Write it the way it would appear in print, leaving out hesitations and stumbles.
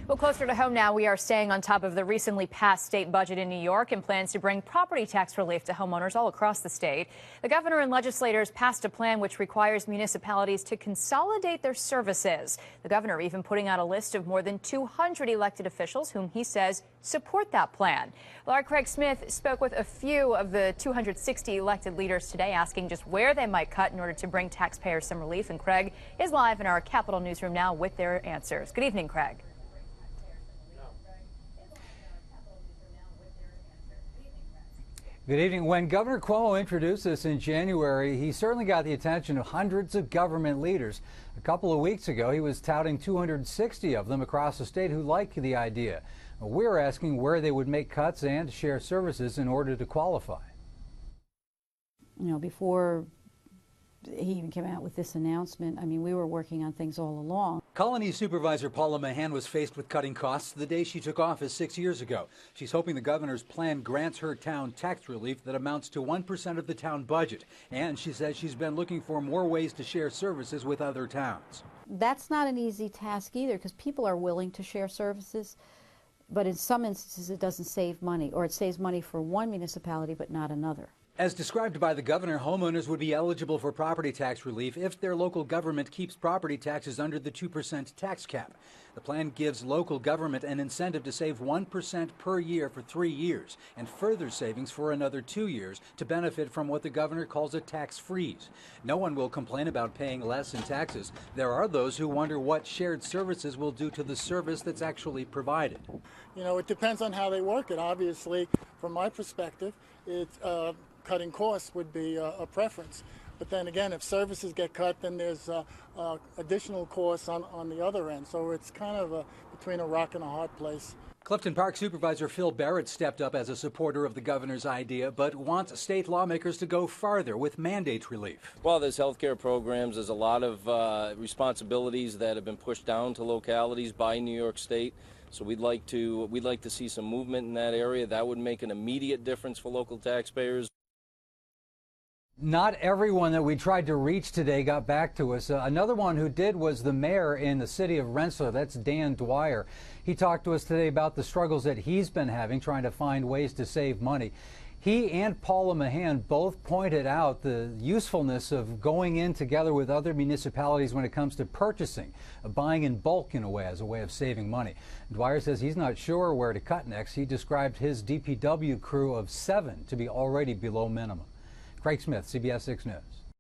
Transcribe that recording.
Well, closer to home now, we are staying on top of the recently passed state budget in New York and plans to bring property tax relief to homeowners all across the state. The governor and legislators passed a plan which requires municipalities to consolidate their services. The governor even putting out a list of more than 200 elected officials whom he says support that plan. Well, our Craig Smith spoke with a few of the 260 elected leaders today, asking just where they might cut in order to bring taxpayers some relief. And Craig is live in our Capitol newsroom now with their answers. Good evening, Craig. Good evening. When Governor Cuomo introduced this in January, he certainly got the attention of hundreds of government leaders. A couple of weeks ago, he was touting 260 of them across the state who liked the idea. We're asking where they would make cuts and share services in order to qualify. You know, before he even came out with this announcement, I mean, we were working on things all along. Colonie Supervisor Paula Mahan was faced with cutting costs the day she took office 6 years ago. She's hoping the governor's plan grants her town tax relief that amounts to 1% of the town budget. And she says she's been looking for more ways to share services with other towns. That's not an easy task either, because people are willing to share services, but in some instances it doesn't save money, or it saves money for one municipality but not another. As described by the governor, homeowners would be eligible for property tax relief if their local government keeps property taxes under the 2% tax cap. The plan gives local government an incentive to save 1% per year for 3 years and further savings for another 2 years to benefit from what the governor calls a tax freeze. No one will complain about paying less in taxes. There are those who wonder what shared services will do to the service that's actually provided. You know, it depends on how they work it. Obviously, from my perspective, cutting costs would be a preference. But then again, if services get cut, then there's additional costs on the other end. So it's kind of between a rock and a hard place. Clifton Park Supervisor Phil Barrett stepped up as a supporter of the governor's idea, but wants state lawmakers to go farther with mandate relief. Well, there's health care programs. There's a lot of responsibilities that have been pushed down to localities by New York State. So we'd like to see some movement in that area. That would make an immediate difference for local taxpayers. Not everyone that we tried to reach today got back to us. Another one who did was the mayor in the city of Rensselaer. That's Dan Dwyer. He talked to us today about the struggles that he's been having trying to find ways to save money. He and Paula Mahan both pointed out the usefulness of going in together with other municipalities when it comes to purchasing, buying in bulk in a way as a way of saving money. Dwyer says he's not sure where to cut next. He described his DPW crew of 7 to be already below minimum. Craig Smith, CBS 6 News.